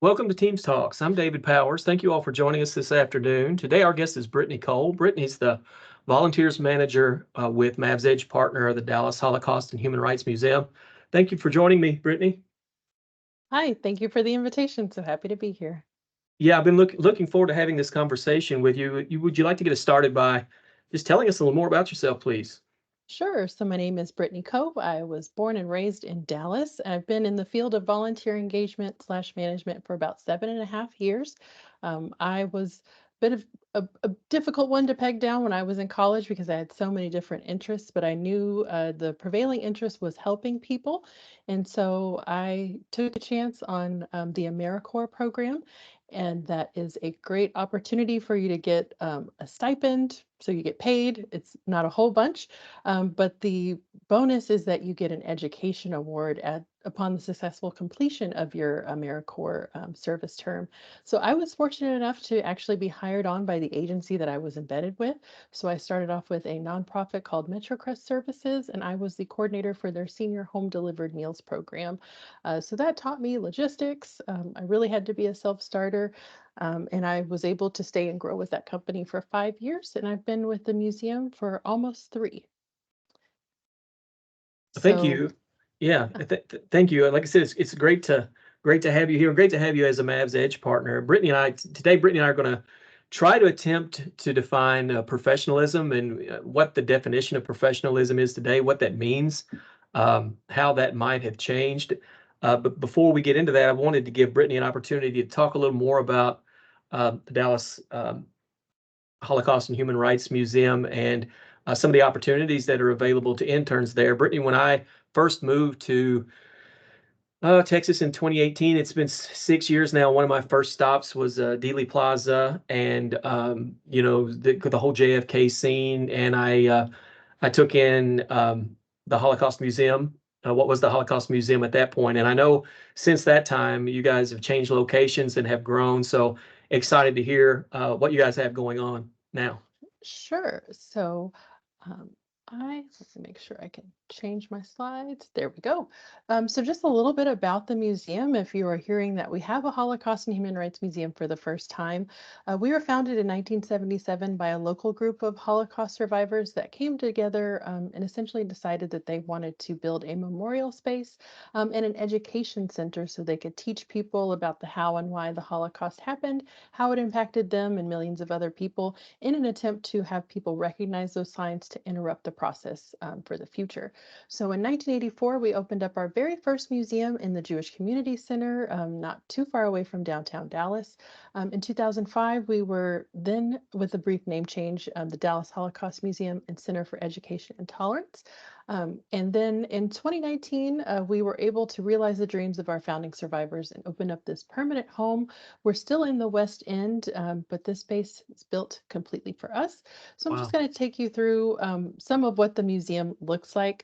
Welcome to Teams Talks. I'm David Powers. Thank you all for joining us this afternoon. Today, our guest is Brittni Cole. Brittni's the Volunteers Manager with Mavs Edge Partner of the Dallas Holocaust and Human Rights Museum. Thank you for joining me, Brittni. Hi, thank you for the invitation. So happy to be here. Yeah, I've been looking forward to having this conversation with you. Would you like to get us started by just telling us a little more about yourself, please? Sure. So my name is Brittni Cove. I was born and raised in Dallas. I've been in the field of volunteer engagement slash management for about 7.5 years. I was a bit of a difficult one to peg down when I was in college because I had so many different interests, but I knew the prevailing interest was helping people. And so I took a chance on the AmeriCorps program. And that is a great opportunity for you to get a stipend. So you get paid. It's not a whole bunch, but the bonus is that you get an education award upon the successful completion of your AmeriCorps service term. So I was fortunate enough to actually be hired on by the agency that I was embedded with. So I started off with a nonprofit called MetroCrest Services, and I was the coordinator for their senior home delivered meals program. So that taught me logistics. I really had to be a self-starter. And I was able to stay and grow with that company for 5 years, and I've been with the museum for almost three. Thank So, you. Yeah, thank you. Like I said, it's great to have you here. Great to have you as a Mavs Edge partner. Brittni and I are going to try to attempt to define professionalism and what the definition of professionalism is today, what that means, how that might have changed. But before we get into that, I wanted to give Brittni an opportunity to talk a little more about the Dallas Holocaust and Human Rights Museum and some of the opportunities that are available to interns there. Brittni, when I first moved to Texas in 2018, it's been 6 years now. One of my first stops was Dealey Plaza, and the whole JFK scene. And I took in the Holocaust Museum. What was the Holocaust Museum at that point? And I know since that time, you guys have changed locations and have grown. So excited to hear what you guys have going on now. sure. So, um, let me make sure I can change my slides. There we go. So just a little bit about the museum. If you are hearing that we have a Holocaust and Human Rights Museum for the first time, we were founded in 1977 by a local group of Holocaust survivors that came together and essentially decided that they wanted to build a memorial space and an education center so they could teach people about the how and why the Holocaust happened, how it impacted them and millions of other people, in an attempt to have people recognize those signs to interrupt the process for the future. So in 1984, we opened up our very first museum in the Jewish Community Center, not too far away from downtown Dallas. In 2005, we were then, with a brief name change, the Dallas Holocaust Museum and Center for Education and Tolerance. And then in 2019, we were able to realize the dreams of our founding survivors and open up this permanent home. We're still in the West End, but this space is built completely for us. So I'm just Wow. going to take you through some of what the museum looks like.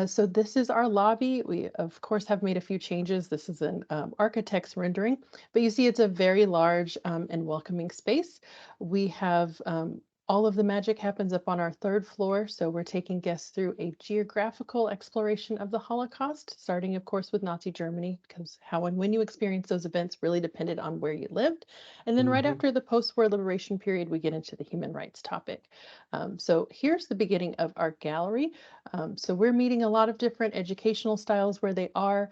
So this is our lobby. We, of course, have made a few changes. This is an architect's rendering, but you see it's a very large and welcoming space. We have all of the magic happens up on our third floor, so we're taking guests through a geographical exploration of the Holocaust, starting, of course, with Nazi Germany, because how and when you experience those events really depended on where you lived. And then right Hmm. after the post-war liberation period, we get into the human rights topic. So here's the beginning of our gallery. So we're meeting a lot of different educational styles where they are.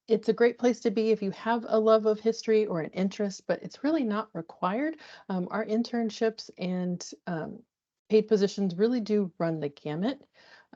It's a great place to be if you have a love of history or an interest, but it's really not required. Our internships and paid positions really do run the gamut.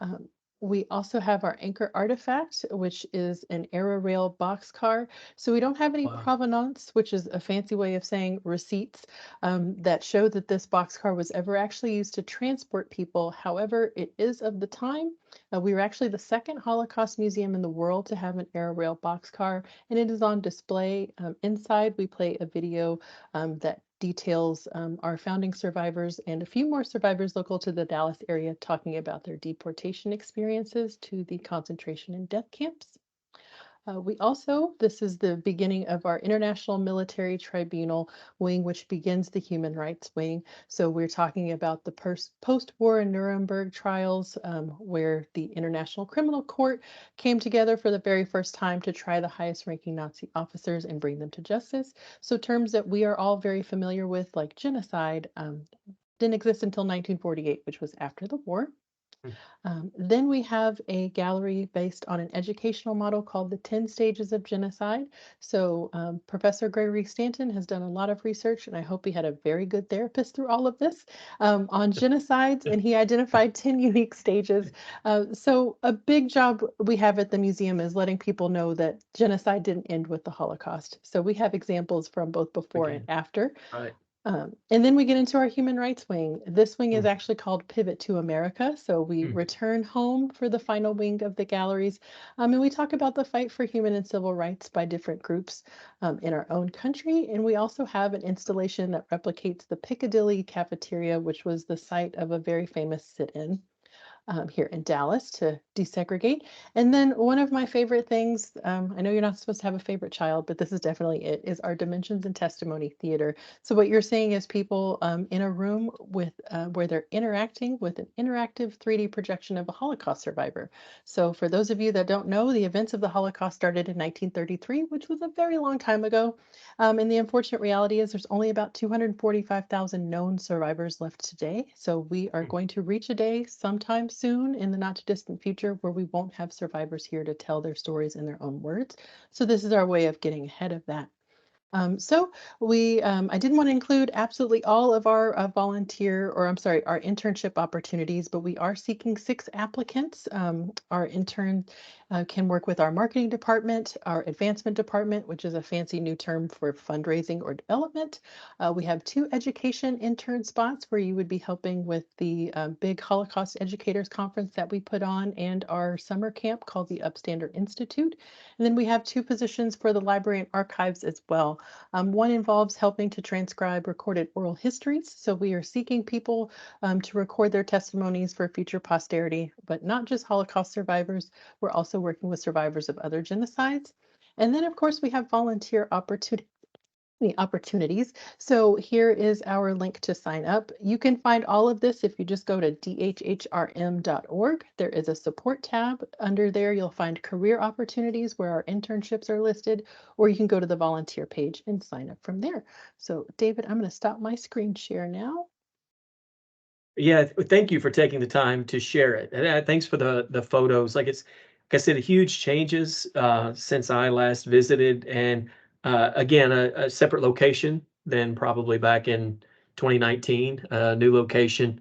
Um, we also have our anchor artifact, which is an Aerorail boxcar. So we don't have any Wow. provenance, which is a fancy way of saying receipts that show that this boxcar was ever actually used to transport people. However, it is of the time. We were actually the second Holocaust museum in the world to have an Aerorail boxcar, and it is on display. Inside, we play a video that details our founding survivors and a few more survivors local to the Dallas area talking about their deportation experiences to the concentration and death camps. This is the beginning of our International Military Tribunal wing, which begins the human rights wing. So we're talking about the post-war Nuremberg trials, where the International Criminal Court came together for the very first time to try the highest ranking Nazi officers and bring them to justice. So terms that we are all very familiar with, like genocide, didn't exist until 1948, which was after the war. Then we have a gallery based on an educational model called the 10 Stages of Genocide. So Professor Gregory Stanton has done a lot of research, and I hope he had a very good therapist through all of this, on genocides, and he identified 10 unique stages. So a big job we have at the museum is letting people know that genocide didn't end with the Holocaust. So we have examples from both before and after. Right. And then we get into our human rights wing. This wing is actually called Pivot to America. So we return home for the final wing of the galleries. And we talk about the fight for human and civil rights by different groups in our own country. And we also have an installation that replicates the Piccadilly cafeteria, which was the site of a very famous sit-in here in Dallas to desegregate. And then one of my favorite things, I know you're not supposed to have a favorite child, but this is definitely it, is our Dimensions and Testimony Theater. So what you're seeing is people in a room with where they're interacting with an interactive 3D projection of a Holocaust survivor. So for those of you that don't know, the events of the Holocaust started in 1933, which was a very long time ago. And the unfortunate reality is there's only about 245,000 known survivors left today. So we are going to reach a day sometime soon in the not too distant future where we won't have survivors here to tell their stories in their own words. So this is our way of getting ahead of that. I didn't want to include absolutely all of our our internship opportunities, but we are seeking 6 applicants. Our intern can work with our marketing department, our advancement department, which is a fancy new term for fundraising or development. We have 2 education intern spots where you would be helping with the big Holocaust Educators Conference that we put on and our summer camp called the Upstander Institute. And then we have 2 positions for the library and archives as well. One involves helping to transcribe recorded oral histories. So we are seeking people to record their testimonies for future posterity, but not just Holocaust survivors. We're also working with survivors of other genocides. And then, of course, we have volunteer opportunities. So here is our link to sign up. You can find all of this if you just go to dhhrm.org. There is a support tab. Under there, you'll find career opportunities where our internships are listed, or you can go to the volunteer page and sign up from there. So David, I'm going to stop my screen share now. Yeah, thank you for taking the time to share it. And thanks for the photos. Like I said, huge changes since I last visited, and again, a separate location than probably back in 2019, new location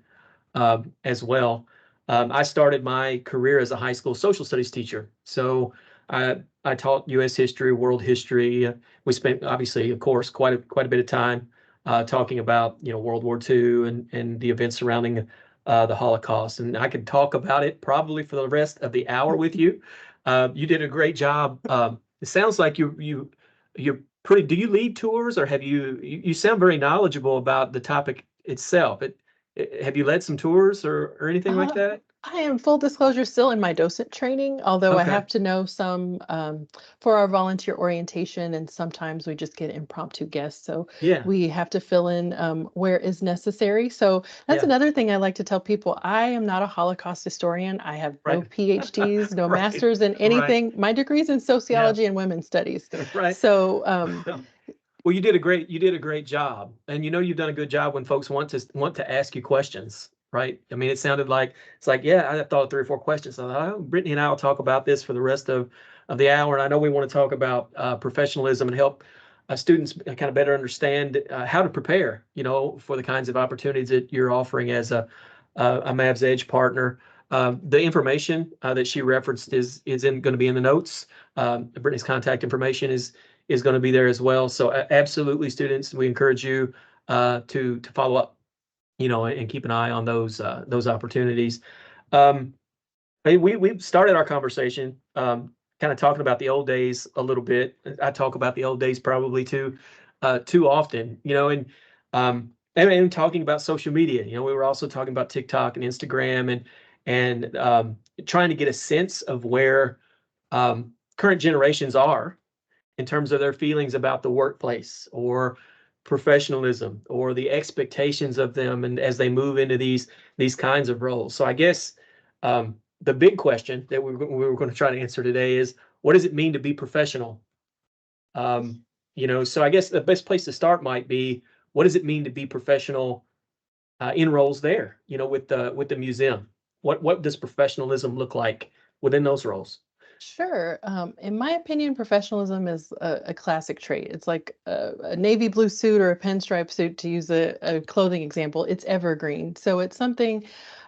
as well. I started my career as a high school social studies teacher. So I taught U.S. history, world history. We spent, obviously, of course, quite a bit of time talking about World War II and the events surrounding the Holocaust. And I could talk about it probably for the rest of the hour with you. You did a great job. It sounds like you're pretty. Do you lead tours, or you sound very knowledgeable about the topic itself? Have you led some tours or anything like that? I am, full disclosure, still in my docent training, although I Okay. have to know some for our volunteer orientation, and sometimes we just get impromptu guests. So Yeah. we have to fill in where is necessary. So that's Yeah. another thing I like to tell people. I am not a Holocaust historian. I have no Right. PhDs, no Right. masters in Right. anything. My degree is in Yeah. sociology and women's studies. Right. So Well, you did a great job, and you've done a good job when folks want to ask you questions, right? I mean, it sounded like it's like, yeah, I thought of 3 or 4 questions. I thought, oh, Brittni and I will talk about this for the rest of the hour, and I know we want to talk about professionalism and help students kind of better understand how to prepare, for the kinds of opportunities that you're offering as a Mavs Edge partner. The information that she referenced is going to be in the notes. Brittni's contact information is going to be there as well. So absolutely, students, we encourage you to follow up, and keep an eye on those opportunities. Um, we started our conversation kind of talking about the old days a little bit. I talk about the old days probably too often, and talking about social media. We were also talking about TikTok and Instagram and trying to get a sense of where current generations are in terms of their feelings about the workplace or professionalism or the expectations of them and as they move into these kinds of roles. So I guess the big question that we were going to try to answer today is, what does it mean to be professional? So I guess the best place to start might be, what does it mean to be professional in roles there, with the museum? What does professionalism look like within those roles? Sure. In my opinion, professionalism is a classic trait. It's like a navy blue suit or a pinstripe suit, to use a clothing example. It's evergreen. So it's something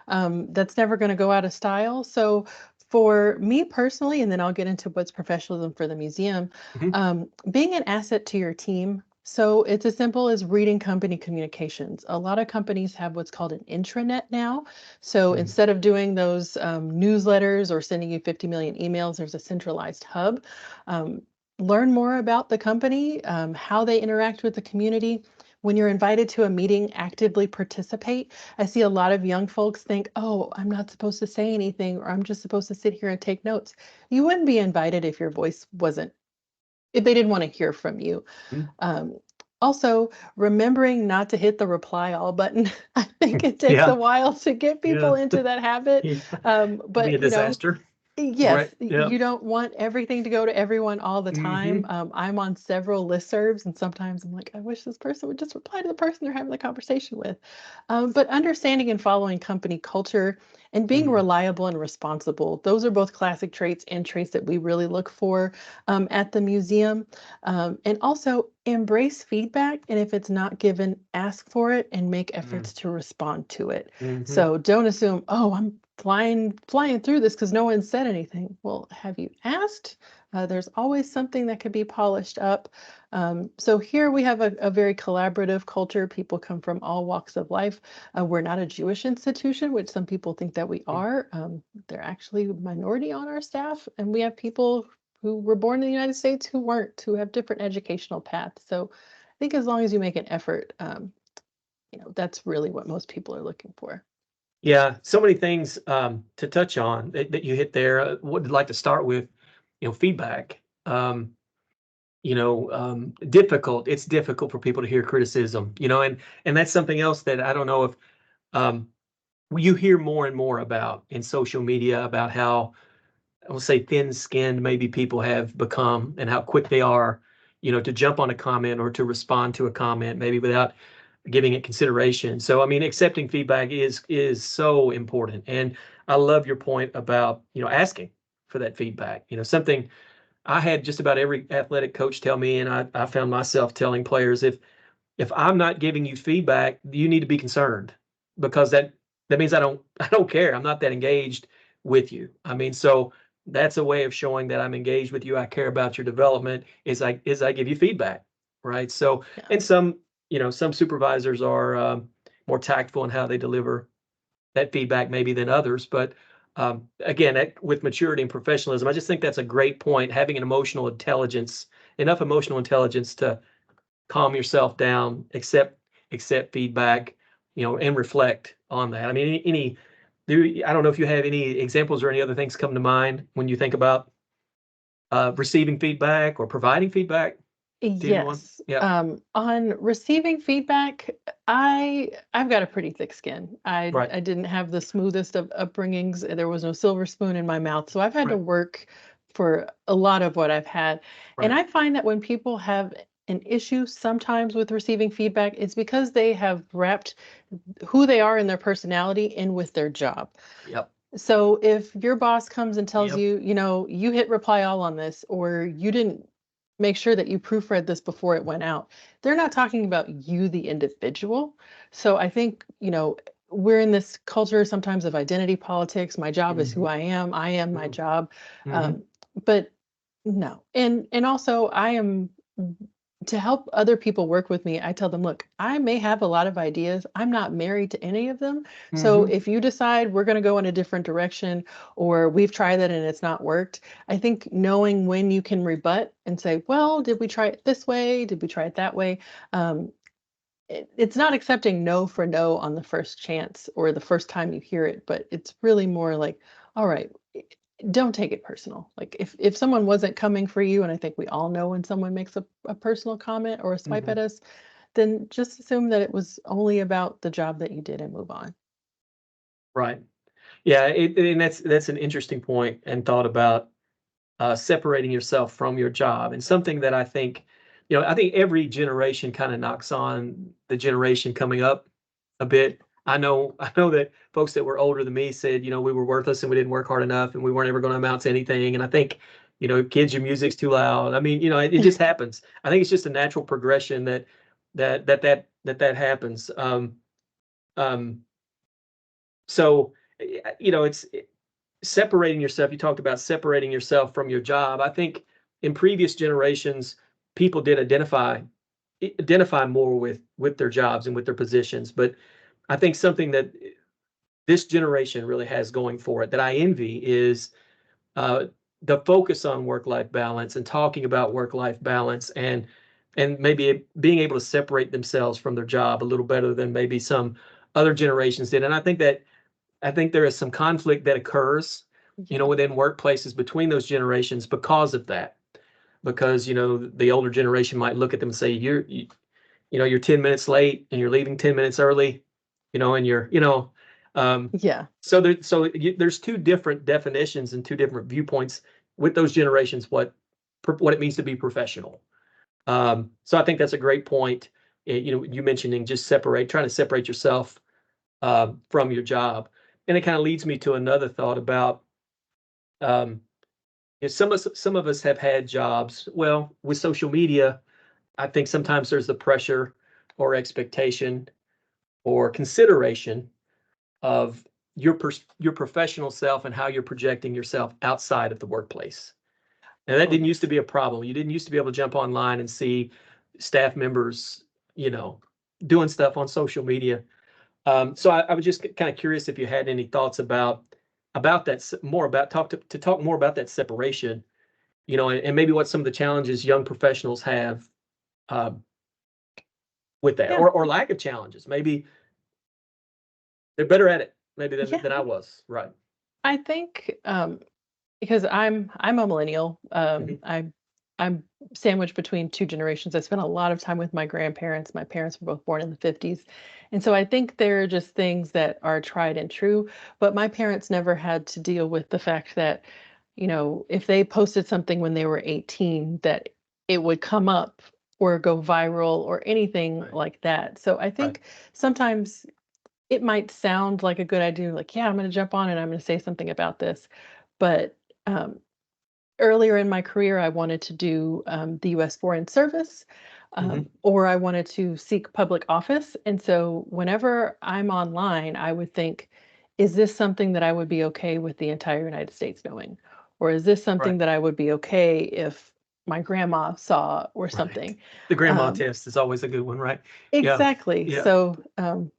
that's never going to go out of style. So for me personally, and then I'll get into what's professionalism for the museum, Mhm. being an asset to your team. So it's as simple as reading company communications. A lot of companies have what's called an intranet now. So Mm. instead of doing those newsletters or sending you 50 million emails, there's a centralized hub. Um, Learn more about the company, how they interact with the community. When you're invited to a meeting, actively participate. I see a lot of young folks think, oh, I'm not supposed to say anything, or I'm just supposed to sit here and take notes. You wouldn't be invited if your voice wasn't, if they didn't want to hear from you. Mm. Um, Also, remembering not to hit the reply all button. I think it takes a Yeah, while to get yeah, people into that habit. yeah. Could be a But disaster. Right. yes, Yeah. you don't want everything to go to everyone all the time. Hmm. I'm on several listservs, and sometimes I'm like, I wish this person would just reply to the person they're having the conversation with. But understanding and following company culture and being Mm. reliable and responsible, those are both classic traits and traits that we really look for at the museum. And also embrace feedback. And if it's not given, ask for it and make Mm. efforts to respond to it. Hmm. So don't assume, oh, I'm flying through this because no one said anything. Well, have you asked? There's always something that could be polished up. So here we have a very collaborative culture. People come from all walks of life. We're not a Jewish institution, which some people think that we are. They're actually a minority on our staff, and we have people who were born in the United States who weren't, who have different educational paths. So I think as long as you make an effort, that's really what most people are looking for. Yeah, so many things to touch on that you hit there. Would like to start with, feedback. Difficult. It's difficult for people to hear criticism. And that's something else that I don't know if um, you hear more and more about in social media, about how, I will say, thin-skinned maybe people have become, and how quick they are, to jump on a comment or to respond to a comment, maybe without giving it consideration. So, I mean, accepting feedback is so important. And I love your point about, asking for that feedback. Something I had just about every athletic coach tell me, and I found myself telling players, if I'm not giving you feedback, you need to be concerned, because that means I don't care. I'm not that engaged with you. I mean, so that's a way of showing that I'm engaged with you. I care about your development, is I give you feedback, right? So, Yeah. and some supervisors are more tactful in how they deliver that feedback maybe than others. But again, with maturity and professionalism, I just think that's a great point. Having enough emotional intelligence to calm yourself down, accept feedback, and reflect on that. I mean, I don't know if you have any examples or any other things come to mind when you think about receiving feedback or providing feedback to anyone. Yes. Yeah. On receiving feedback, I've got a pretty thick skin. Right. I didn't have the smoothest of upbringings. There was no silver spoon in my mouth, so I've had to Right. work for a lot of what I've had. And Right. I find that when people have an issue sometimes with receiving feedback, it's because they have wrapped who they are and their personality in with their job. Yep. So if your boss comes and tells Yep. you, you hit reply all on this, or you didn't make sure that you proofread this before it went out, they're not talking about you, the individual. So I think, we're in this culture sometimes of identity politics. My job is who Hmm. I am. I am my job. Hmm. Um, but no. And also I am, to help other people work with me, I tell them, look, I may have a lot of ideas. I'm not married to any of them. So Hmm. if you decide we're going to go in a different direction, or we've tried that and it's not worked, I think knowing when you can rebut and say, well, did we try it this way? Did we try it that way? Um, it's not accepting no for no on the first chance or the first time you hear it, but it's really more like, all right, don't take it personal. Like if someone wasn't coming for you, and I think we all know when someone makes a personal comment or a swipe Mhm. at us, then just assume that it was only about the job that you did and move on. Right. Yeah, and that's an interesting point and thought about separating yourself from your job, and something that I think, I think every generation kind of knocks on the generation coming up a bit. I know that folks that were older than me said, we were worthless and we didn't work hard enough and we weren't ever going to amount to anything. And I think, kids, your music's too loud. I mean, it just happens. I think it's just a natural progression that happens. Um, so, it's separating yourself. You talked about separating yourself from your job. I think in previous generations, people did identify more with their jobs and with their positions. But I think something that this generation really has going for it that I envy is uh, the focus on work-life balance and talking about work-life balance, and maybe being able to separate themselves from their job a little better than maybe some other generations did. And I think there is some conflict that occurs, Yeah. within workplaces between those generations because of that. Because, the older generation might look at them and say, you're 10 minutes late and you're leaving 10 minutes early, and um, Yeah. there's two different definitions and two different viewpoints with those generations, what it means to be professional. So I think that's a great point. You mentioning just trying to separate yourself from your job. And it kind of leads me to another thought about, um, some of us have had jobs. Well, with social media, I think sometimes there's the pressure or expectation or consideration of your professional self and how you're projecting yourself outside of the workplace. And that Oh, didn't used to yes. be a problem. You didn't used to be able to jump online and see staff members, you know, doing stuff on social media. So I was just kind of curious if you had any thoughts about that, more about talk more about that separation, and maybe what some of the challenges young professionals have um, with that, Yeah. or lack of challenges. Maybe they're better at it maybe Yeah. than I was. Right. I think because I'm a millennial. Mhm. I'm sandwiched between two generations. I spent a lot of time with my grandparents. My parents were both born in the 50s. And so I think there are just things that are tried and true, but my parents never had to deal with the fact that, if they posted something when they were 18, that it would come up or go viral or anything Right. like that. So I Right. think sometimes it might sound like a good idea, like, yeah, I'm going to jump on and I'm going to say something about this. But um, earlier in my career, I wanted to do the US Foreign Service, Hmm. or I wanted to seek public office. And so whenever I'm online, I would think, is this something that I would be okay with the entire United States knowing? Or is this Right. something that I would be okay if my grandma saw or Right. something? The grandma Um, test is always a good one, right? Yeah. Exactly. Yeah. So,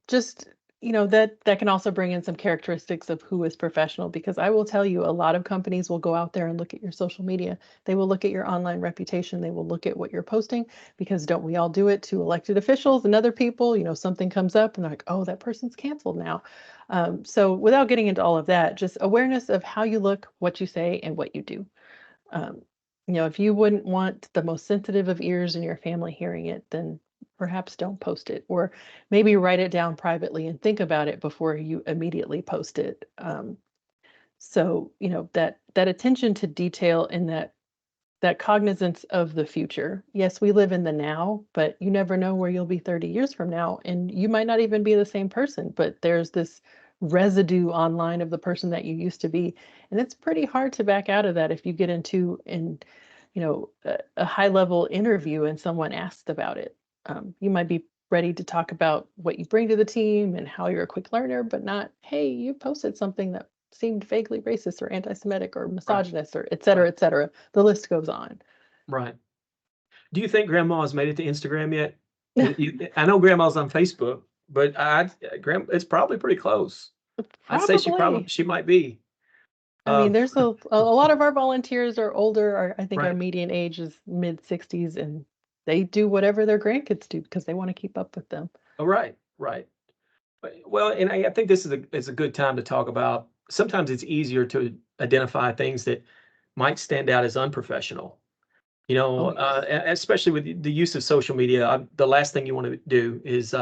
just that can also bring in some characteristics of who is professional, because I will tell you, a lot of companies will go out there and look at your social media. They will look at your online reputation. They will look at what you're posting, because don't we all do it to elected officials and other people? Something comes up and they're like, oh, that person's canceled now. So, without getting into all of that, just awareness of how you look, what you say, and what you do. Um, if you wouldn't want the most sensitive of ears in your family hearing it, then perhaps don't post it, or maybe write it down privately and think about it before you immediately post it. So that attention to detail and that cognizance of the future. Yes, we live in the now, but you never know where you'll be 30 years from now. And you might not even be the same person, but there's this residue online of the person that you used to be. And it's pretty hard to back out of that if you get into a high level interview and someone asked about it. You might be ready to talk about what you bring to the team and how you're a quick learner, but not, hey, you posted something that seemed vaguely racist or anti-Semitic or Right. misogynist or et cetera, Right. et cetera. The list goes on. Right. Do you think grandma has made it to Instagram yet? I know grandma's on Facebook, but it's probably pretty close. I'd say Probably. she might be. I mean, Um, there's a lot of our volunteers are older. I think our right. median age is mid 60s, and they do whatever their grandkids do because they want to keep up with them. Oh, right. Right. Well, and I think this is a good time to talk about sometimes it's easier to identify things that might stand out as unprofessional. You know, Oh, yes. especially with the use of social media, the last thing you want to do is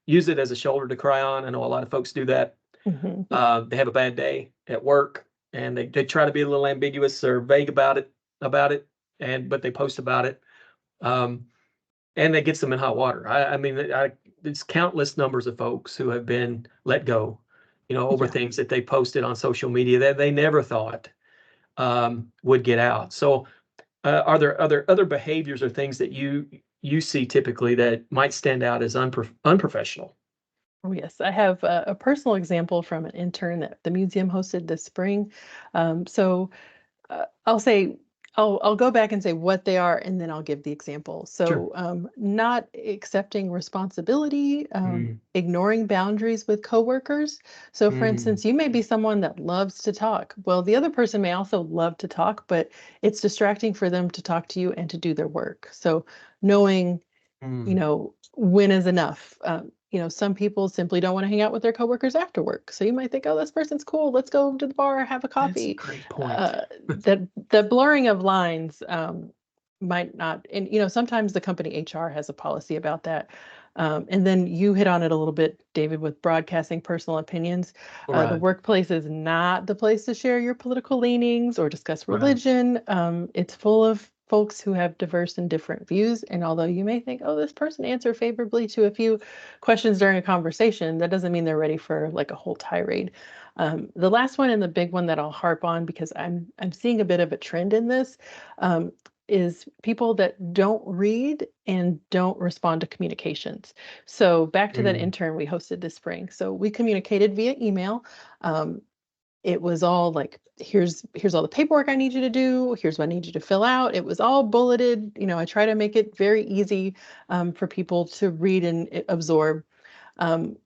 use it as a shoulder to cry on. I know a lot of folks do that. Mhm. They have a bad day at work and they try to be a little ambiguous or vague about it, but they post about it. Um, and that gets them in hot water. I mean, there's countless numbers of folks who have been let go, over Yeah. things that they posted on social media that they never thought would get out. So, are there other behaviors or things that you see typically that might stand out as unprofessional? Oh, yes. I have a personal example from an intern that the museum hosted this spring. So I'll say I'll go back and say what they are, and then I'll give the example. Sure. So, not accepting responsibility, Mm, ignoring boundaries with coworkers. So, for mm, instance, you may be someone that loves to talk. Well, the other person may also love to talk, but it's distracting for them to talk to you and to do their work. So, knowing mm. when is enough. Some people simply don't want to hang out with their coworkers after work. So you might think, oh, this person's cool. Let's go to the bar, have a That's a coffee. great point. Uh, that blurring of lines might not, and sometimes the company HR has a policy about that. And then you hit on it a little bit, David, with broadcasting personal opinions. The Right, workplace is not the place to share your political leanings or discuss right. religion. It's full of folks who have diverse and different views. And although you may think, oh, this person answered favorably to a few questions during a conversation, that doesn't mean they're ready for like a whole tirade. The last one and the big one that I'll harp on because I'm seeing a bit of a trend in this um, is people that don't read and don't respond to communications. So back to that Mm, intern we hosted this spring. So we communicated via email. Um, it was all like, here's all the paperwork I need you to do. Here's what I need you to fill out. It was all bulleted. I try to make it very easy for people to read and absorb. Um,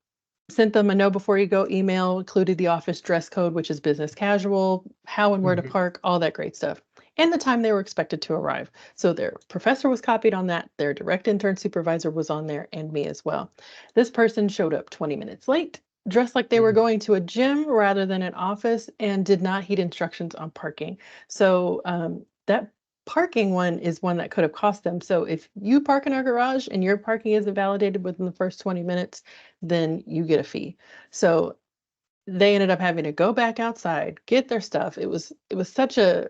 Sent them a know before you go email, included the office dress code, which is business casual, how and where to mhm, park, all that great stuff, and the time they were expected to arrive. So their professor was copied on that, their direct intern supervisor was on there, and me as well. This person showed up 20 minutes late, dressed like they were mm, going to a gym rather than an office, and did not heed instructions on parking. So that parking one is one that could have cost them. So if you park in our garage and your parking isn't validated within the first 20 minutes, then you get a fee. So they ended up having to go back outside, get their stuff. It was such a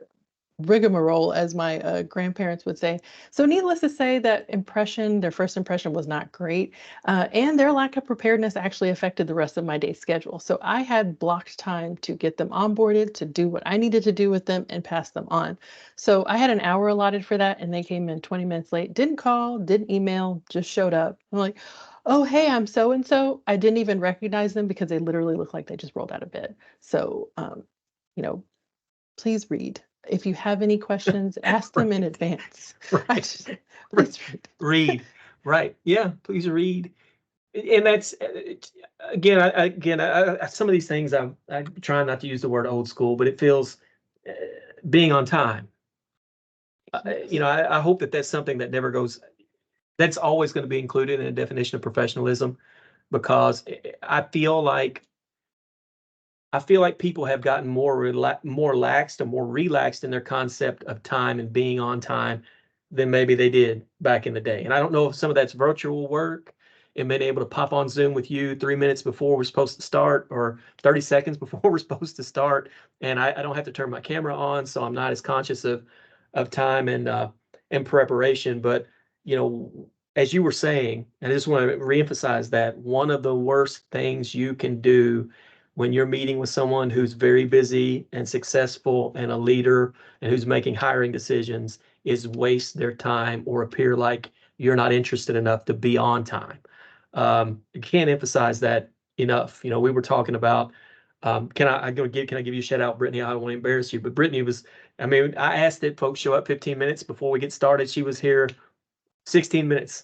rigmarole, as my grandparents would say. So needless to say, their first impression was not great, and their lack of preparedness actually affected the rest of my day schedule. So I had blocked time to get them onboarded, to do what I needed to do with them, and pass them on. So I had an hour allotted for that, and they came in 20 minutes late. Didn't call, didn't email, just showed up. I'm like, oh, hey, I'm so and so. I didn't even recognize them because they literally looked like they just rolled out of bed. So, you know, please read. If you have any questions, ask them in right, advance. I right, just, right. please read. Read, right. Yeah, please read. And that's again, some of these things I try not to use the word old school, but it feels uh, being on time. Yes. I hope that that's something that never goes. That's always going to be included in a definition of professionalism because I feel like people have gotten more laxed or more relaxed in their concept of time and being on time than maybe they did back in the day. And I don't know if some of that's virtual work and being able to pop on Zoom with you 3 minutes before we're supposed to start or 30 seconds before we're supposed to start. And I don't have to turn my camera on, so I'm not as conscious of time and preparation. But as you were saying, and I just want to reemphasize that one of the worst things you can do when you're meeting with someone who's very busy and successful and a leader and who's making hiring decisions is waste their time or appear like you're not interested enough to be on time. I can't emphasize that enough. We were talking about, can I give you a shout out, Brittni? I don't want to embarrass you, but Brittni was, I mean, I asked that folks show up 15 minutes before we get started. She was here 16 minutes,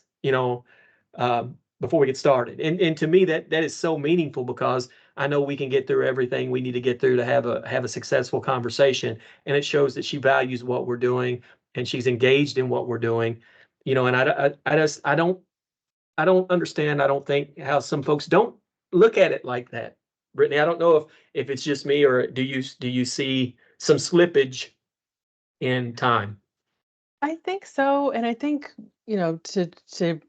before we get started. And to me, that is so meaningful because I know we can get through everything we need to get through to have a successful conversation. And it shows that she values what we're doing and she's engaged in what we're doing. And I don't understand. I don't think how some folks don't look at it like that. Brittni? I don't know if it's just me, or do you see some slippage in time? I think so, and I think, to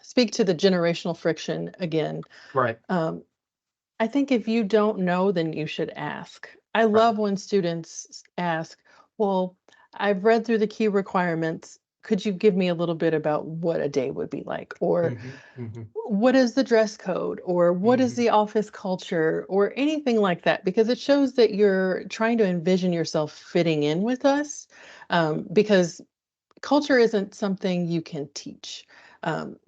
speak to the generational friction again, Right. um, I think if you don't know, then you should ask. I Right. love when students ask, well, I've read through the key requirements. Could you give me a little bit about what a day would be like? Or Hmm. Hmm. what is the dress code? Or what is Hmm. the office culture? Or anything like that? Because it shows that you're trying to envision yourself fitting in with us. Because culture isn't something you can teach.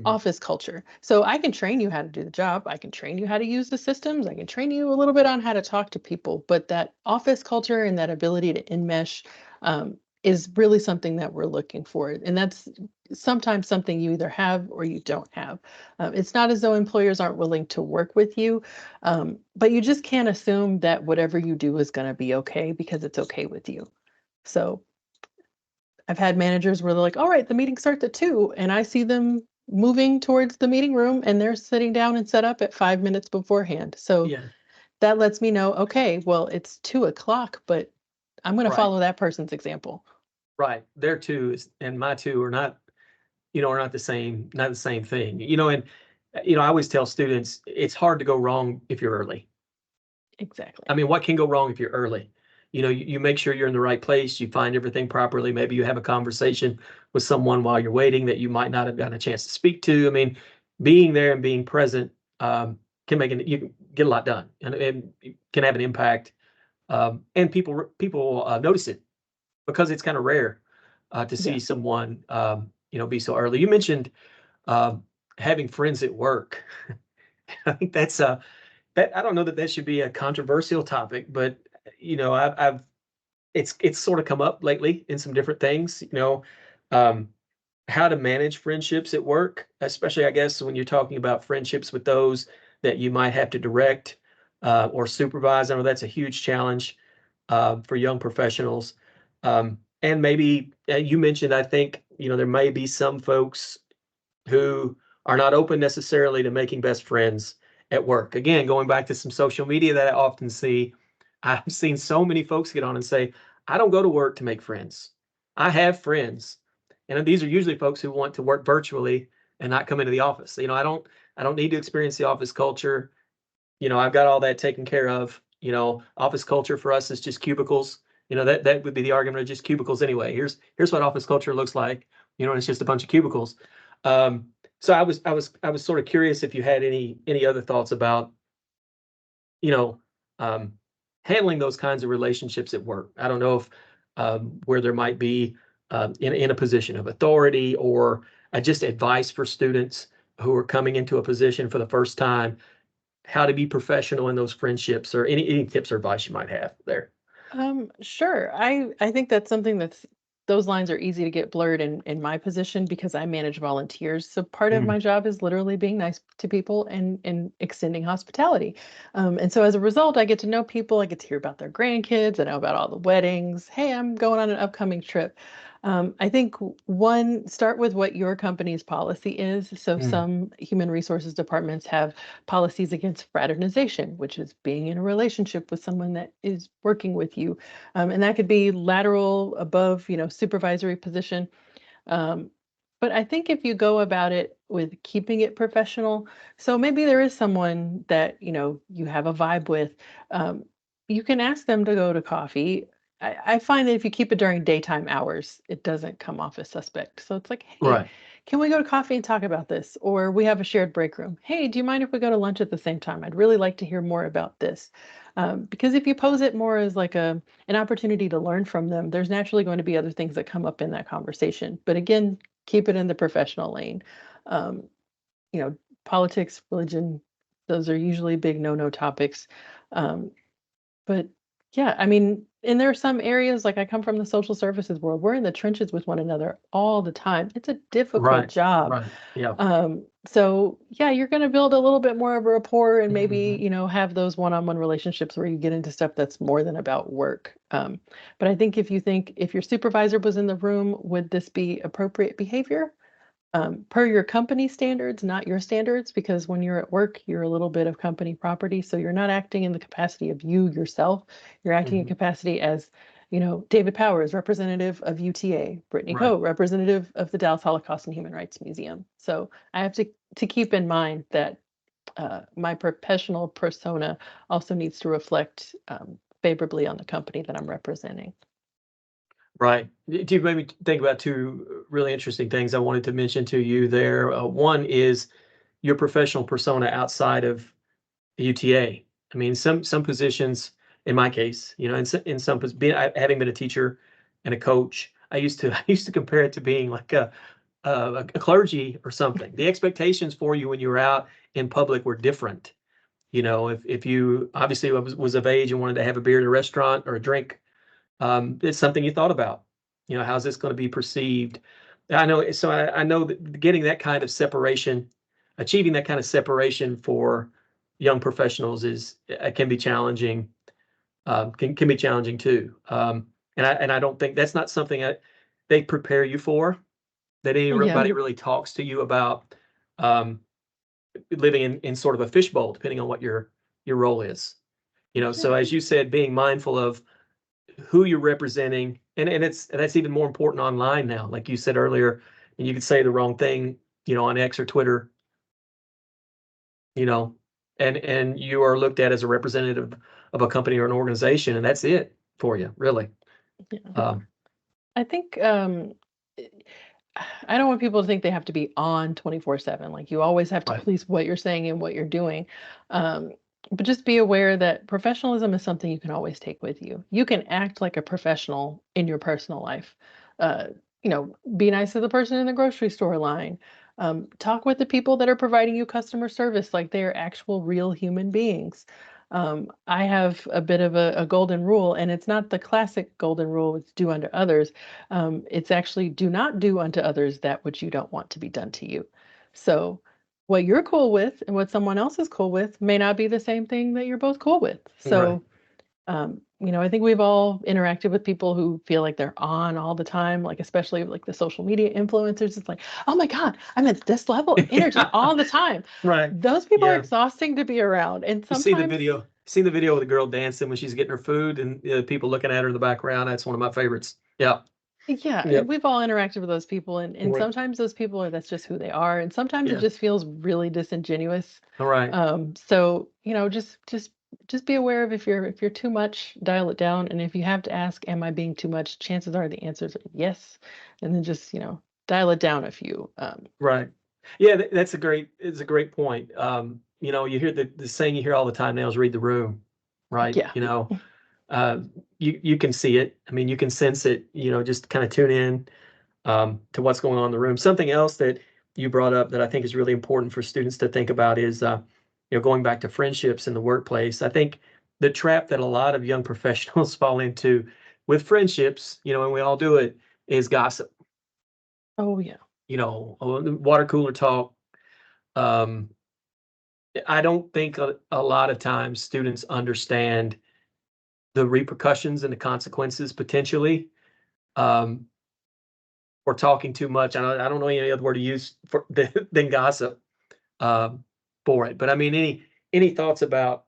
Office culture. So I can train you how to do the job. I can train you how to use the systems. I can train you a little bit on how to talk to people. But that office culture and that ability to enmesh is really something that we're looking for. And that's sometimes something you either have or you don't have. It's not as though employers aren't willing to work with you, but you just can't assume that whatever you do is going to be okay because it's okay with you. So I've had managers where they're like, all right, the meeting starts at 2, and I see them moving towards the meeting room and they're sitting down and set up at 5 minutes beforehand. So Yeah. that lets me know, okay, well, it's 2 o'clock, but I'm going to Right. follow that person's example. Right. Their two is, and my two are not, are not the same thing. And I always tell students it's hard to go wrong if you're early. I Exactly. mean, what can go wrong if you're early? You make sure you're in the right place, you find everything properly. Maybe you have a conversation with someone while you're waiting that you might not have gotten a chance to speak to. I mean, being there and being present can you can get a lot done, and can have an impact. And people notice it because it's kind of rare to see Yeah. someone be so early. You mentioned um, having friends at work. I think that I don't know that that should be a controversial topic, but I've it's sort of come up lately in some different things. Um, how to manage friendships at work, especially I guess when you're talking about friendships with those that you might have to direct or supervise. I know that's a huge challenge for young professionals. And maybe you mentioned, I think, there may be some folks who are not open necessarily to making best friends at work. Again, going back to some social media that I often see, I've seen so many folks get on and say, I don't go to work to make friends. I have friends. And these are usually folks who want to work virtually and not come into the office. I don't need to experience the office culture. I've got all that taken care of. Office culture for us is just cubicles. That would be the argument of just cubicles anyway. Here's what office culture looks like. It's just a bunch of cubicles. Um, so I was sort of curious if you had any other thoughts about, you know, um, handling those kinds of relationships at work. I don't know if where there might be in a position of authority or just advice for students who are coming into a position for the first time, how to be professional in those friendships, or any tips or advice you might have there. Sure. I think that's something those lines are easy to get blurred in my position because I manage volunteers. So part of Mm, my job is literally being nice to people and extending hospitality. And so as a result, I get to know people. I get to hear about their grandkids. I know about all the weddings. Hey, I'm going on an upcoming trip. I think one, start with what your company's policy is. So mm, some human resources departments have policies against fraternization, which is being in a relationship with someone that is working with you. And that could be lateral, above, supervisory position. Um, but I think if you go about it with keeping it professional, so maybe there is someone that, you have a vibe with, um, you can ask them to go to coffee. I find that if you keep it during daytime hours, it doesn't come off as suspect. So it's like, hey, right. can we go to coffee and talk about this? Or we have a shared break room. Hey, do you mind if we go to lunch at the same time? I'd really like to hear more about this. Because if you pose it more as like an opportunity to learn from them, there's naturally going to be other things that come up in that conversation. But again, keep it in the professional lane. Um, you know, Politics, religion, those are usually big no-no topics. Um, but yeah, I mean, and there are some areas, like I come from the social services world, we're in the trenches with one another all the time. It's a difficult Right. job. Right. Yeah. So yeah, you're going to build a little bit more of a rapport and maybe, Hmm. have those one-on-one relationships where you get into stuff that's more than about work. But I think if your supervisor was in the room, would this be appropriate behavior? per your company standards, not your standards, because when you're at work, you're a little bit of company property. So you're not acting in the capacity of you yourself. You're acting in capacity as, David Powers, representative of UTA, Brittni Right. Coe, representative of the Dallas Holocaust and Human Rights Museum. So I have to keep in mind that my professional persona also needs to reflect favorably on the company that I'm representing. Right. Do you made me think about two really interesting things I wanted to mention to you there. One is your professional persona outside of UTA. I mean, some positions, in my case, in some having been a teacher and a coach, I used to compare it to being like a clergy or something. The expectations for you when you were out in public were different. If you obviously was of age and wanted to have a beer at a restaurant or a drink, it's something you thought about. How's this going to be perceived? I know. So I know that getting that kind of separation, achieving that kind of separation for young professionals can be challenging. Can be challenging too. And I don't think that's not something they prepare you for. That Yeah. anybody really talks to you about um, living in sort of a fishbowl, depending on what your role is. So as you said, being mindful of who you're representing, and that's even more important online now. Like you said earlier, and you could say the wrong thing, on X or Twitter, you know, and you are looked at as a representative of a company or an organization, and that's it for you, really. Yeah. Um, I think I don't want people to think they have to be on 24/7. Like you always have to right, police what you're saying and what you're doing. Um, but just be aware that professionalism is something you can always take with you. You can act like a professional in your personal life. Uh, be nice to the person in the grocery store line. Talk with the people that are providing you customer service like they are actual real human beings. I have a bit of a golden rule, and it's not the classic golden rule, it's do unto others. It's actually do not do unto others that which you don't want to be done to you. So, what you're cool with and what someone else is cool with may not be the same thing that you're both cool with. right, So, I think we've all interacted with people who feel like they're on all the time, like especially like the social media influencers. It's like, oh my God, I'm at this level of energy all the time. right, Those people are yeah. exhausting to be around. And You see the sometimes video, see the video of the girl dancing when she's getting her food, and people looking at her in the background. That's one of my favorites. Yeah, yeah, and yep, we've all interacted with those people, and right, sometimes those people are that's just who they are, and sometimes it yeah, just feels really disingenuous. all right, So just be aware of if you're too much, dial it down, and if you have to ask, "Am I being too much?" Chances are the answers are yes, and then just dial it down a few. right. Yeah, it's a great point. You hear the saying you hear all the time now is read the room, right? Yeah, Uh, you can see it. I mean, you can sense it. Just kind of tune in to what's going on in the room. Something else that you brought up that I think is really important for students to think about is, going back to friendships in the workplace. I think the trap that a lot of young professionals fall into with friendships, and we all do it, is gossip. oh yeah, Water cooler talk. Um, I don't think a lot of times students understand the repercussions and the consequences potentially. Um, or talking too much. I don't know any other word to use for than gossip um, for it. But I mean, any thoughts about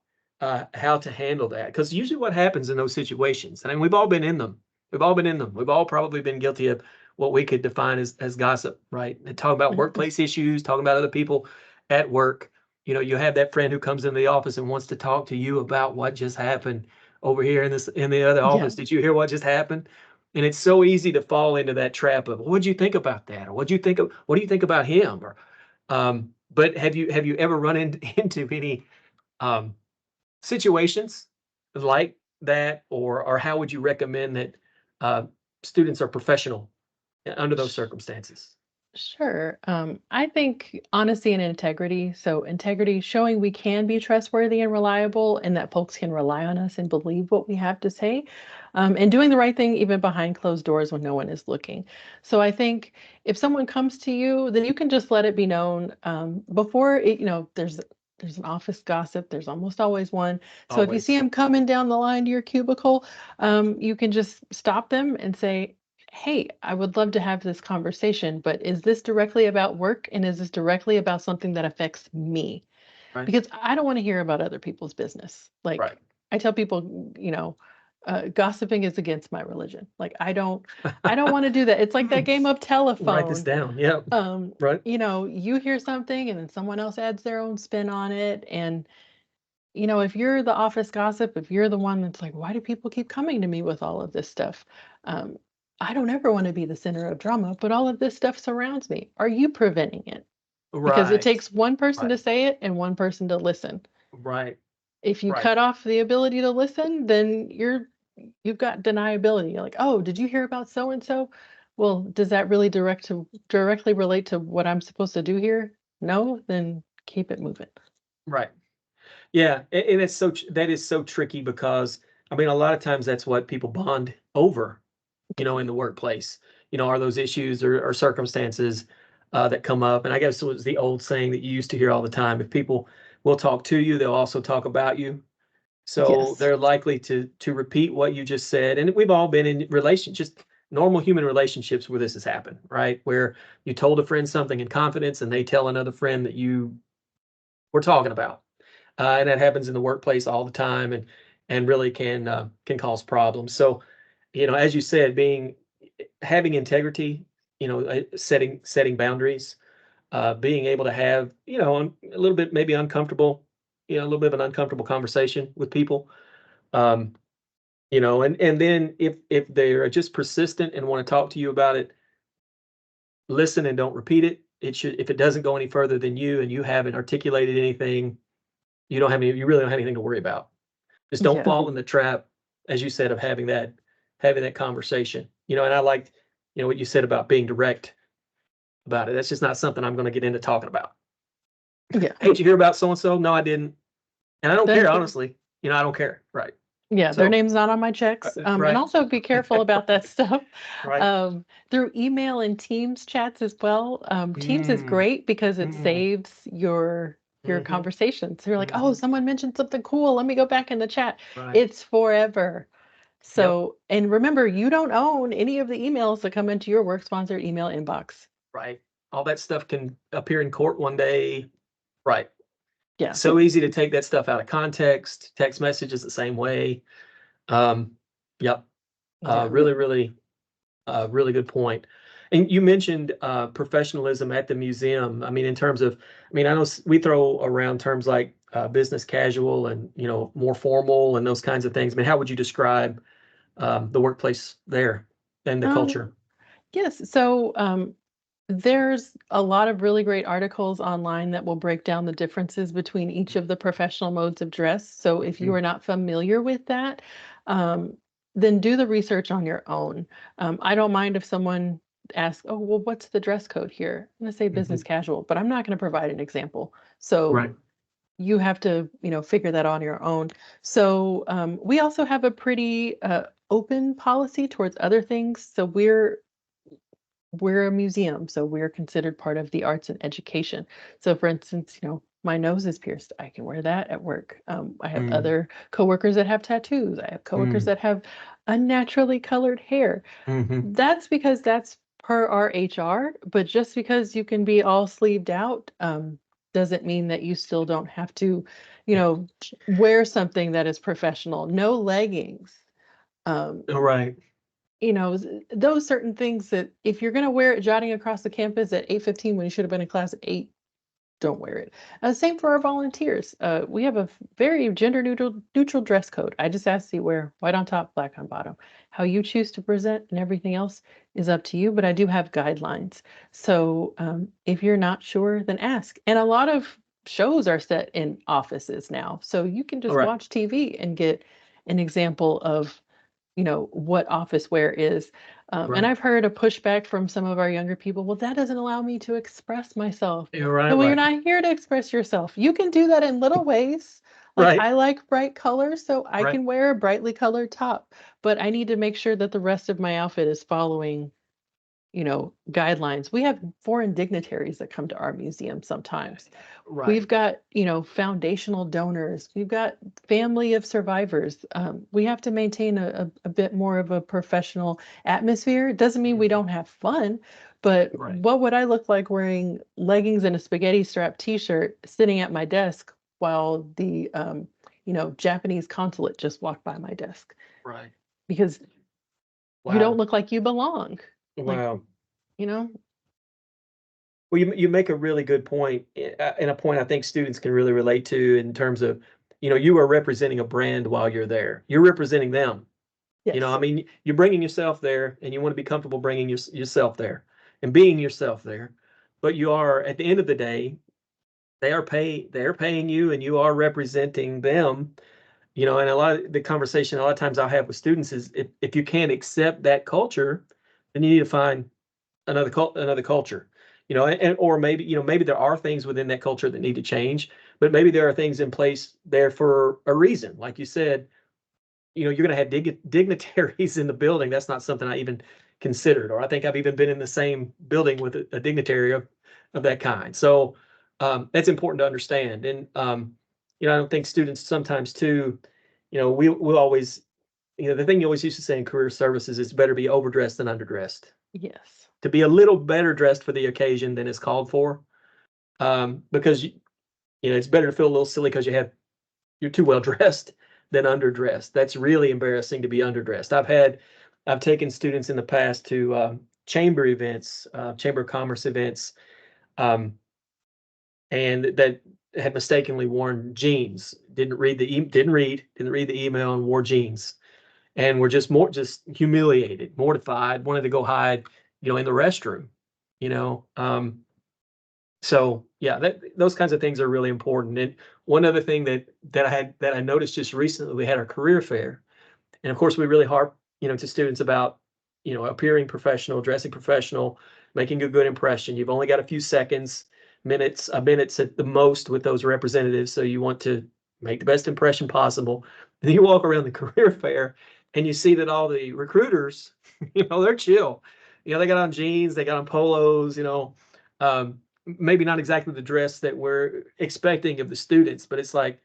how to handle that? Because usually, what happens in those situations, and I mean, we've all been in them. We've all been in them. We've all probably been guilty of what we could define as gossip, right? And talking about mhm, workplace issues, talking about other people at work. You have that friend who comes into the office and wants to talk to you about what just happened over here in the other yeah, office. Did you hear what just happened? And it's so easy to fall into that trap of what'd you think about that, or what do you think about him, or but have you ever run into any um, situations like that, or how would you recommend that uh, students are professional under those circumstances? sure. I think honesty and integrity. So, integrity, showing we can be trustworthy and reliable, and that folks can rely on us and believe what we have to say, and doing the right thing even behind closed doors when no one is looking. So, I think if someone comes to you, then you can just let it be known before it, there's an office gossip. There's almost always one. So if you see Always. them coming down the line to your cubicle, you can just stop them and say, hey, I would love to have this conversation, but is this directly about work and is this directly about something that affects me? Right. Because I don't want to hear about other people's business. Like Right. I tell people, gossiping is against my religion. Like I don't want to do that. It's like that game of Write this telephone. down. Yep. Um, Right. you hear something and then someone else adds their own spin on it. And, if you're the office gossip, if you're the one that's like, why do people keep coming to me with all of this stuff? Um, I don't ever want to be the center of drama, but all of this stuff surrounds me. Are you preventing it? Because it Right. takes one person Right. to say it and one person to listen. Right. If you Right. cut off the ability to listen, then you've got deniability. You're like, oh, did you hear about so and so? Well, does that really directly relate to what I'm supposed to do here? No, then keep it moving. Right. Yeah, and that is so tricky because I mean a lot of times that's what people bond over, in the workplace. Are those issues or circumstances that come up? And I guess it was the old saying that you used to hear all the time: if people will talk to you, they'll also talk about you. So Yes. they're likely to repeat what you just said. And we've all been in just normal human relationships where this has happened, right? Where you told a friend something in confidence and they tell another friend that you were talking about. And that happens in the workplace all the time, and really can cause problems. So, as you said, having integrity, setting boundaries, being able to have a little bit maybe uncomfortable, a little bit of an uncomfortable conversation with people, um, and then if they're just persistent and want to talk to you about it, listen and don't repeat it. It should if it doesn't go any further than you and you haven't articulated anything, you really don't have anything to worry about. Just don't Yeah. fall in the trap, as you said, of having that conversation. And I liked, what you said about being direct about it. That's just not something I'm going to get into talking about. Yeah. Hey, did you hear about so and so? No, I didn't, and I don't care That, honestly. I don't care. Right. yeah, their So, name's not on my checks. And right, also be careful about that stuff right. through email and Teams chats as well. Teams is Mm, great because it mm, saves your mm-hmm, conversations. So you're like, oh, mm-hmm. someone mentioned something cool. Let me go back in the chat. Right. It's forever. Yep. So, and remember, you don't own any of the emails that come into your work sponsored email inbox. Right. All that stuff can appear in court one day. Right. Yeah. So easy to take that stuff out of context. Text messages the same way. Um, yep. Yeah. Really, really, really good point. And you mentioned professionalism at the museum. I mean, in terms of, I know we throw around terms like business casual and more formal and those kinds of things. I mean, how would you describe the workplace there and the Um, culture? yes. So, there's a lot of really great articles online that will break down the differences between each of the professional modes of dress. So if you Mhm. are not familiar with that, um, then do the research on your own. I don't mind if someone asks, "Oh, well, what's the dress code here?" I'm going to say business Mhm. casual, but I'm not going to provide an example. So Right. you have to, figure that on your own. So we also have a pretty open policy towards other things. So we're a museum, so we're considered part of the arts and education. So, for instance, my nose is pierced. I can wear that at work. I have Mm, other coworkers that have tattoos. I have coworkers mm, that have unnaturally colored hair. mhm. That's because that's per our HR, but just because you can be all sleeved out, doesn't mean that you still don't have to, wear something that is professional. No leggings. Um, Right. those certain things that if you're going to wear it jotting across the campus at 8:15 when you should have been in class at 8, don't wear it. Same for our volunteers. We have a very gender neutral dress code. I just ask you wear white on top, black on bottom. How you choose to present and everything else is up to you, but I do have guidelines. So if you're not sure, then ask. And a lot of shows are set in offices now, so you can All just right. watch TV and get an example of what office wear is. And Right. I've heard a pushback from some of our younger people. Well, that doesn't allow me to express myself. You're right. No, well, you're Right. not here to express yourself. You can do that in little ways. Like Right. I like bright colors, so I Right. can wear a brightly colored top, but I need to make sure that the rest of my outfit is following guidelines. We have foreign dignitaries that come to our museum sometimes. Right. We've got, foundational donors. We've got family of survivors. We have to maintain a bit more of a professional atmosphere. It doesn't mean we don't have fun, but Right. what would I look like wearing leggings and a spaghetti strap t-shirt sitting at my desk while the, Japanese consulate just walked by my desk? Right. Because you don't look like you belong. Like, Wow. you know, Well, you make a really good point, and a point I think students can really relate to in terms of, you are representing a brand while you're there. You're representing them. I yes, mean, you're bringing yourself there, and you want to be comfortable bringing yourself there and being yourself there. But you are, at the end of the day, they're paying you, and you are representing them. And a lot of the conversation, a lot of times I'll have with students is if you can't accept that culture, then you need to find another culture. Or maybe there are things within that culture that need to change, but maybe there are things in place there for a reason. Like you said, you're going to have dignitaries in the building. That's not something I even considered, or I think I've even been in the same building with a dignitary of that kind. So that's important to understand. And I don't think students sometimes too, we'll always, the thing you always used to say in career services is better be overdressed than underdressed. yes, To be a little better dressed for the occasion than is called for, because it's better to feel a little silly because you're too well dressed than underdressed. That's really embarrassing to be underdressed. I've taken students in the past to chamber events, chamber of commerce events, and that had mistakenly worn jeans. Didn't read the email and wore jeans, and were just humiliated, mortified, wanted to go hide, in the restroom. You know, so yeah, those kinds of things are really important. And one other thing that I noticed just recently, we had our career fair, and of course we really harp, to students about, appearing professional, dressing professional, making a good impression. You've only got a few seconds, minutes at the most with those representatives, so you want to make the best impression possible. And then you walk around the career fair and you see that all the recruiters, they're chill. They got on jeans, they got on polos, um, maybe not exactly the dress that we're expecting of the students, but it's like,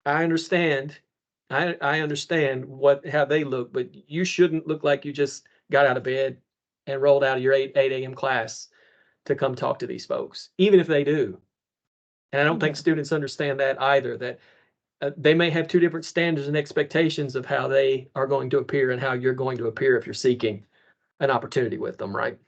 I understand. I understand how they look, but you shouldn't look like you just got out of bed and rolled out of your 8 a.m. class to come talk to these folks, even if they do. And I don't think yeah. students understand that either, that they may have two different standards and expectations of how they are going to appear and how you're going to appear if you're seeking an opportunity with them, right?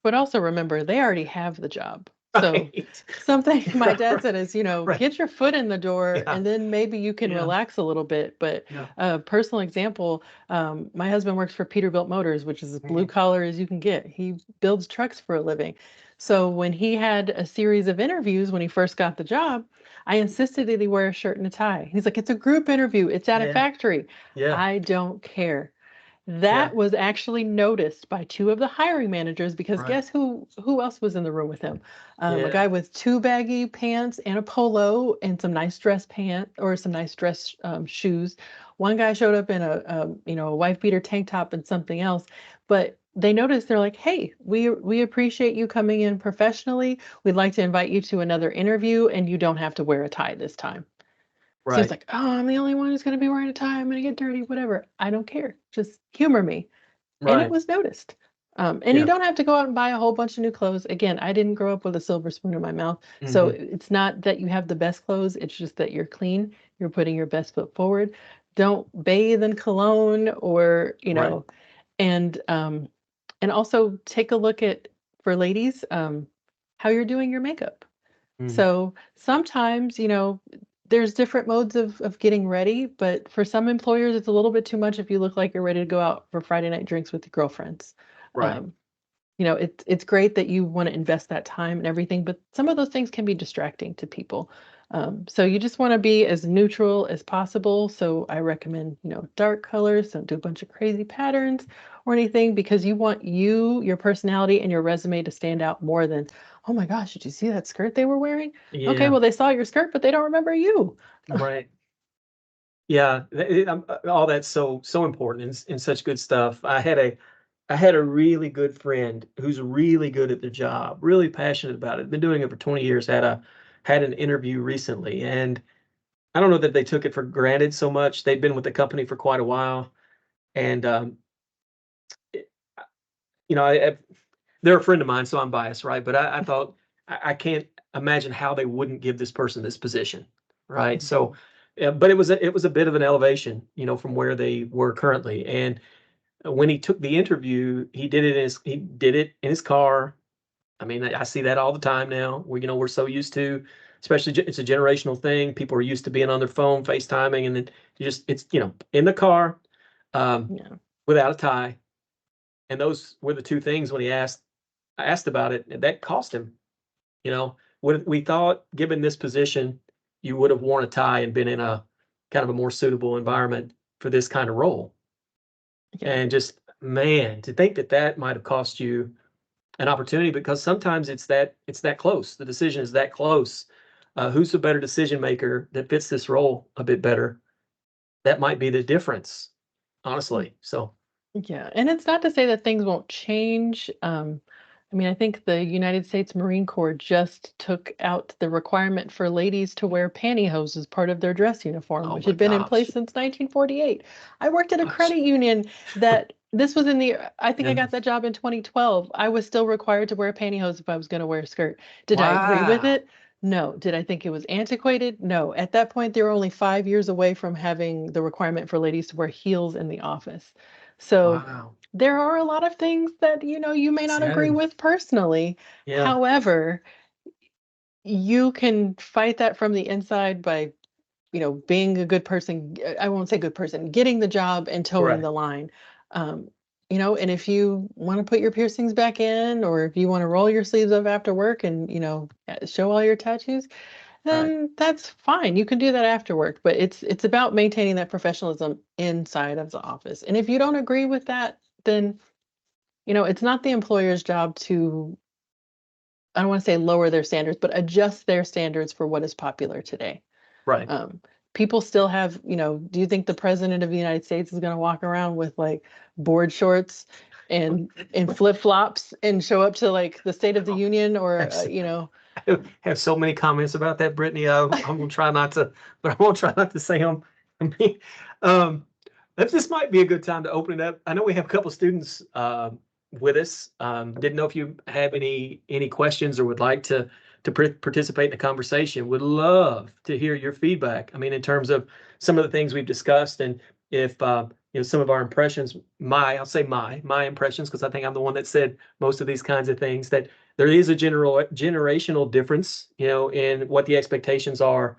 But also remember, they already have the job. So Right. something my dad said is, Right. get your foot in the door Yeah. and then maybe you can Yeah. relax a little bit. But Yeah. a personal example, my husband works for Peterbilt Motors, which is as blue collar as you can get. He builds trucks for a living. So when he had a series of interviews when he first got the job, I insisted that he wear a shirt and a tie. He's like, it's a group interview. It's at a Yeah. factory. Yeah. I don't care. Yeah. That was actually noticed by two of the hiring managers because Right. guess who else was in the room with him? A Yeah. guy with two baggy pants and a polo and some nice dress pant or some nice dress shoes. One guy showed up in a wife beater tank top and something else, but they noticed they're like, hey, we appreciate you coming in professionally. We'd like to invite you to another interview, and you don't have to wear a tie this time. So it's Right. like, oh, I'm the only one who's going to be wearing a tie. I'm going to get dirty, whatever. I don't care. Just humor me. And it Right. was noticed. And you Yeah. don't have to go out and buy a whole bunch of new clothes. Again, I didn't grow up with a silver spoon in my mouth. So Hmm. it's not that you have the best clothes. It's just that you're clean. You're putting your best foot forward. Don't bathe in cologne or, Right. and also take a look at, for ladies, how you're doing your makeup. Mm. So sometimes, there's different modes of getting ready, but for some employers, it's a little bit too much if you look like you're ready to go out for Friday night drinks with your girlfriends. Right. Um, it's great that you want to invest that time and everything, but some of those things can be distracting to people. So you just want to be as neutral as possible. So I recommend, dark colors. Don't do a bunch of crazy patterns or anything because you want your personality, and your resume to stand out more than, oh my gosh, did you see that skirt they were wearing? Okay, Yeah. well, they saw your skirt, but they don't remember you. Right. Yeah. All that's so important and such good stuff. I had a really good friend who's really good at the job, really passionate about it. Been doing it for 20 years. Had an interview recently, and I don't know that they took it for granted so much. They'd been with the company for quite a while, and it, you know, they're a friend of mine, so I'm biased, right? But I thought I can't imagine how they wouldn't give this person this position, right? So, but it was a bit of an elevation, from where they were currently. And when he took the interview, he did it in his car. I mean, I see that all the time now. We're so used to, especially it's a generational thing. People are used to being on their phone, FaceTiming, and then it's in the car, um, Yeah. without a tie. And those were the two things when I asked about it, and that cost him. What we thought, given this position, you would have worn a tie and been in a kind of a more suitable environment for this kind of role. Yeah. And just, man, to think that that might have cost you an opportunity, because sometimes it's that close. The decision is that close. Who's the better decision maker that fits this role a bit better? That might be the difference, honestly. So, Yeah, and it's not to say that things won't change. I mean, I think the United States Marine Corps just took out the requirement for ladies to wear pantyhose as part of their dress uniform, oh which my had been in place gosh, since 1948. I worked at a gosh, credit union that this was in the, I think I yeah, got that job in 2012. I was still required to wear pantyhose if I was going to wear a skirt. Did I agree with wow, it? No. Did I think it was antiquated? No. At that point, they were only 5 years away from having the requirement for ladies to wear heels in the office. So, wow, there are a lot of things that, you may not agree sad, with personally. yeah, However, you can fight that from the inside by, being a good person. I won't say good person, getting the job and towing right, the line. Um, and if you want to put your piercings back in, or if you want to roll your sleeves up after work and, show all your tattoos, right, then that's fine. You can do that after work, but it's about maintaining that professionalism inside of the office. And if you don't agree with that, then it's not the employer's job to, I don't want to say lower their standards, but adjust their standards for what is popular today. right. Um, People still have, do you think the president of the United States is going to walk around with like board shorts and flip-flops and show up to like the State of the Union, or I have so many comments about that, Brittany. I'm gonna try not to, but I won't try not to say them. I mean, um, this might be a good time to open it up. I know we have a couple students with us. Didn't know if you have any questions or would like to participate in the conversation. Would love to hear your feedback. I mean, in terms of some of the things we've discussed, and if some of our impressions, I'll say my impressions, because I think I'm the one that said most of these kinds of things, that there is a generational difference, in what the expectations are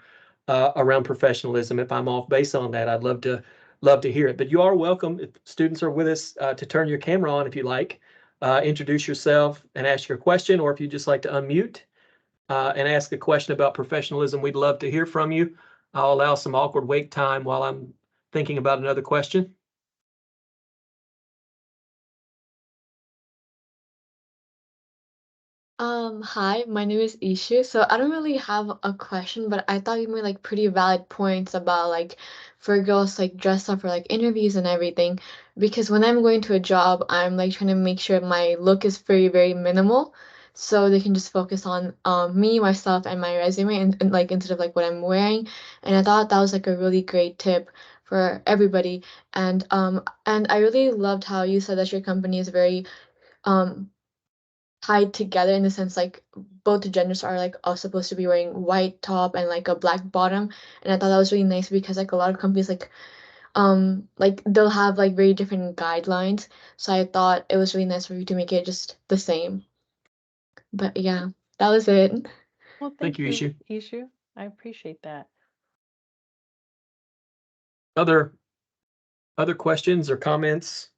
around professionalism. If I'm off base on that, I'd love to hear it. But you are welcome, if students are with us, to turn your camera on if you like. Introduce yourself and ask your question, or if you just like to unmute and ask a question about professionalism, we'd love to hear from you. I'll allow some awkward wait time while I'm thinking about another question. Hi, my name is Ishu. So I don't really have a question, but I thought you made like pretty valid points about like for girls like dress up for like interviews and everything. Because when I'm going to a job, I'm like trying to make sure my look is very, very minimal. So they can just focus on me, myself, and my resume and like instead of like what I'm wearing. And I thought that was like a really great tip for everybody. And I really loved how you said that your company is very um tied together in the sense like both the genders are like all supposed to be wearing white top and like a black bottom. And I thought that was really nice because like a lot of companies like they'll have like very different guidelines, so I thought it was really nice for you to make it just the same. But yeah, that was it. Well, Thank thank you, you, Ishu. Ishu. I appreciate that. Other questions or comments?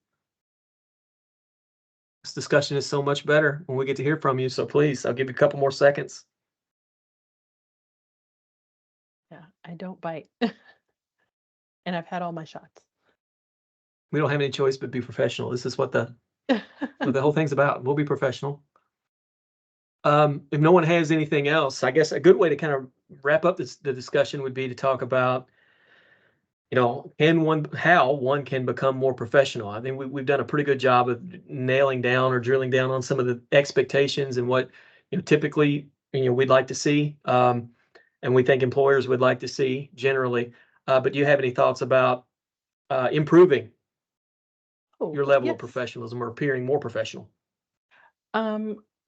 This discussion is so much better when we get to hear from you. So please, I'll give you a couple more seconds. Yeah, I don't bite. And I've had all my shots. We don't have any choice but be professional. This is what the whole thing's about. We'll be professional. If no one has anything else, I guess a good way to kind of wrap up the discussion would be to talk about how one can become more professional. I think we've done a pretty good job of nailing down or drilling down on some of the expectations and what typically we'd like to see, and we think employers would like to see generally. But do you have any thoughts about improving your level of Yes. professionalism or appearing more professional?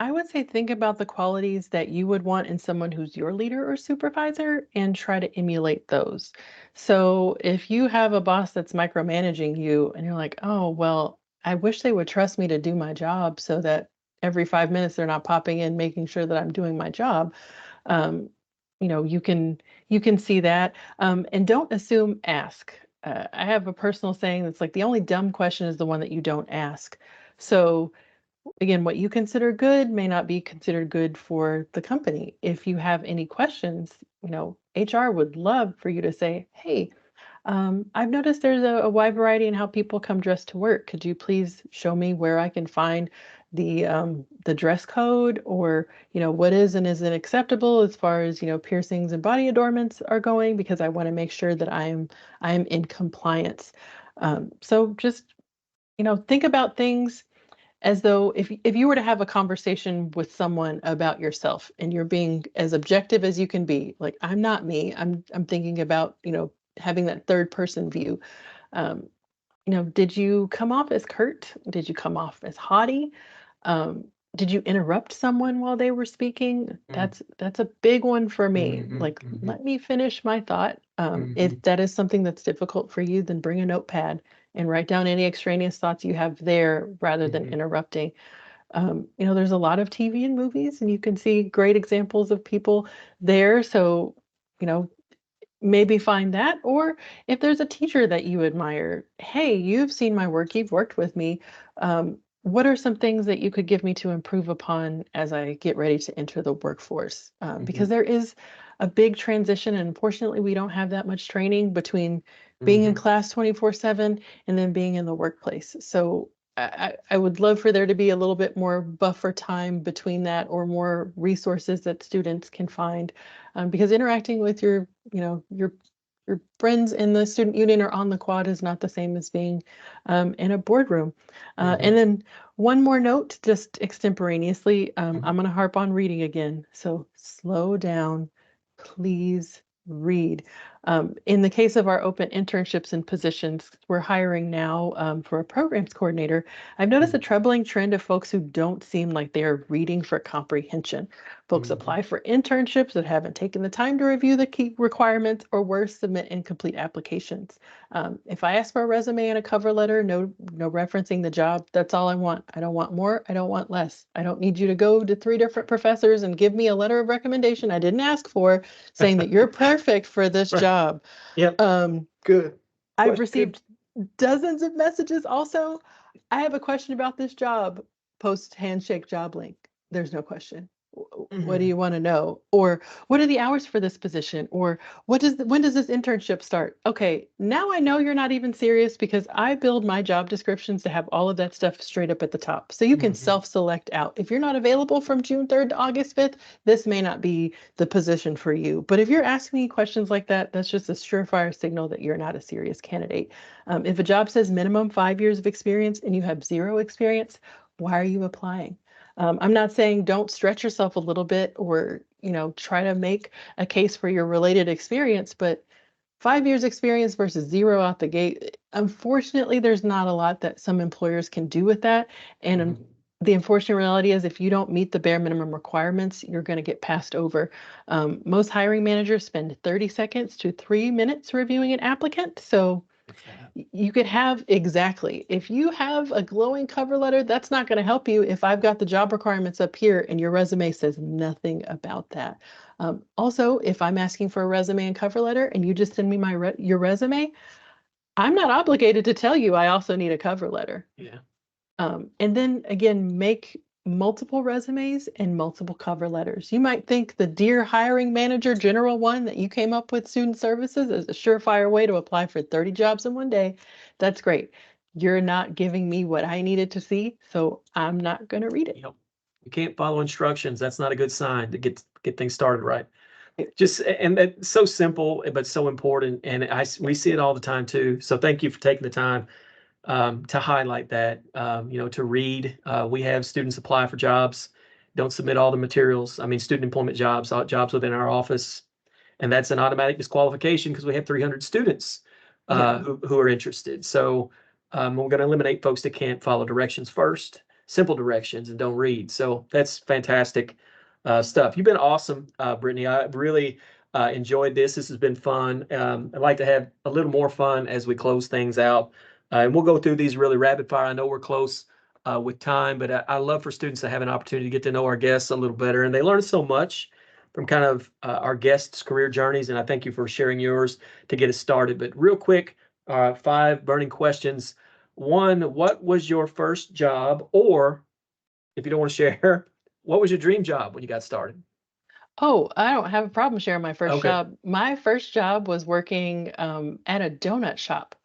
I would say think about the qualities that you would want in someone who's your leader or supervisor and try to emulate those. So if you have a boss that's micromanaging you and you're like, oh, well, I wish they would trust me to do my job so that every 5 minutes they're not popping in making sure that I'm doing my job. Um, you can see that. And don't assume, ask. I have a personal saying that's like the only dumb question is the one that you don't ask. So again, what you consider good may not be considered good for the company. If you have any questions, HR would love for you to say, hey, I've noticed there's a wide variety in how people come dressed to work. Could you please show me where I can find the dress code, or what is and isn't acceptable as far as piercings and body adornments are going, because I want to make sure that I'm in compliance. So just think about things as though if you were to have a conversation with someone about yourself and you're being as objective as you can be, like I'm not me, I'm thinking about having that third person view. um, did you come off as curt? Did you come off as haughty? um, did you interrupt someone while they were speaking? Mm. That's a big one for me. Mhm, Like, mhm, let me finish my thought. If mhm, that is something that's difficult for you, then bring a notepad and write down any extraneous thoughts you have there rather than mhm, interrupting. There's a lot of TV and movies, and you can see great examples of people there. So, you know, maybe find that. Or if there's a teacher that you admire, hey, you've seen my work, you've worked with me. What are some things that you could give me to improve upon as I get ready to enter the workforce? Because mhm, there is a big transition, and unfortunately, we don't have that much training between being in mhm, class 24/7 and then being in the workplace. So I would love for there to be a little bit more buffer time between that, or more resources that students can find, because interacting with your friends in the student union or on the quad is not the same as being in a boardroom. And mhm, then one more note, just extemporaneously, mhm, I'm going to harp on reading again. So slow down, please read. In the case of our open internships and positions, we're hiring now for a programs coordinator. I've noticed a mhm, troubling trend of folks who don't seem like they are reading for comprehension. Folks mhm, apply for internships that haven't taken the time to review the key requirements, or worse, submit incomplete applications. If I ask for a resume and a cover letter, no referencing the job, that's all I want. I don't want more. I don't want less. I don't need you to go to 3 different professors and give me a letter of recommendation I didn't ask for, saying that you're perfect for this Right. job. Yep. Um, Good. I've Good. received dozens of messages also. I have a question about this job. Post handshake job link. There's no question. What do Mhm, you want to know? Or what are the hours for this position? Or when does this internship start? Okay, now I know you're not even serious, because I build my job descriptions to have all of that stuff straight up at the top. So you can mhm, self-select out. If you're not available from June 3rd to August 5th, this may not be the position for you. But if you're asking me questions like that, that's just a surefire signal that you're not a serious candidate. If a job says minimum 5 years of experience and you have 0 experience, why are you applying? I'm not saying don't stretch yourself a little bit, or try to make a case for your related experience, but 5 years experience versus 0 out the gate, unfortunately, there's not a lot that some employers can do with that. And mhm, the unfortunate reality is, if you don't meet the bare minimum requirements, you're going to get passed over. Most hiring managers spend 30 seconds to 3 minutes reviewing an applicant. So if that. you could have, exactly, if you have a glowing cover letter, that's not going to help you if I've got the job requirements up here and your resume says nothing about that. Also, if I'm asking for a resume and cover letter and you just send me your resume, I'm not obligated to tell you I also need a cover letter. Yeah. And then again, make multiple resumes and multiple cover letters. You might think the Dear Hiring Manager General one that you came up with, Student Services, is a surefire way to apply for 30 jobs in one day. That's great. You're not giving me what I needed to see, so I'm not going to read it. Yep. You can't follow instructions. That's not a good sign to get things started right. And that's so simple, but so important. And we see it all the time too. So thank you for taking the time to highlight that, to read. We have students apply for jobs, don't submit all the materials. I mean, student employment jobs, jobs within our office. And that's an automatic disqualification because we have 300 students who are interested. So we're going to eliminate folks that can't follow directions first, simple directions, and don't read. So that's fantastic stuff. You've been awesome, Brittni. I really enjoyed this. This has been fun. I'd like to have a little more fun as we close things out. And we'll go through these really rapid fire. I know we're close with time, but I love for students to have an opportunity to get to know our guests a little better. And they learn so much from kind of our guests' career journeys. And I thank you for sharing yours to get us started. But real quick, 5 burning questions. 1, what was your first job? Or if you don't want to share, what was your dream job when you got started? Oh, I don't have a problem sharing my first job. My first job was working at a donut shop.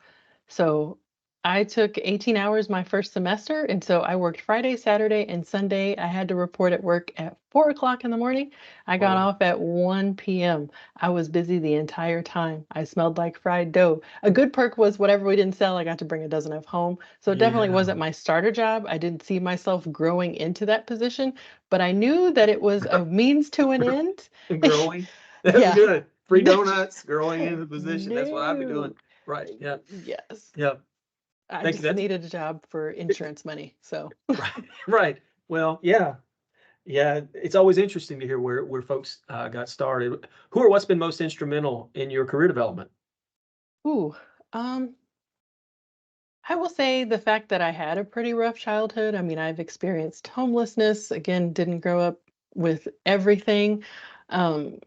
So I took 18 hours my first semester. And so I worked Friday, Saturday, and Sunday. I had to report at work at 4 o'clock in the morning. I got off at 1 p.m. I was busy the entire time. I smelled like fried dough. A good perk was whatever we didn't sell, I got to bring a dozen of home. So it definitely wasn't my starter job. I didn't see myself growing into that position, but I knew that it was a means to an end. Growing. That's Yeah. good. Free donuts, growing into the position. That's what I'd be doing. No. Right. Yeah. Yes. Yeah. I Thank you. just needed a job for insurance money. So Right. Right. Well, yeah. Yeah. It's always interesting to hear where folks got started. Who or what's been most instrumental in your career development? ooh, I will say the fact that I had a pretty rough childhood. I mean, I've experienced homelessness, again, didn't grow up with everything. Um,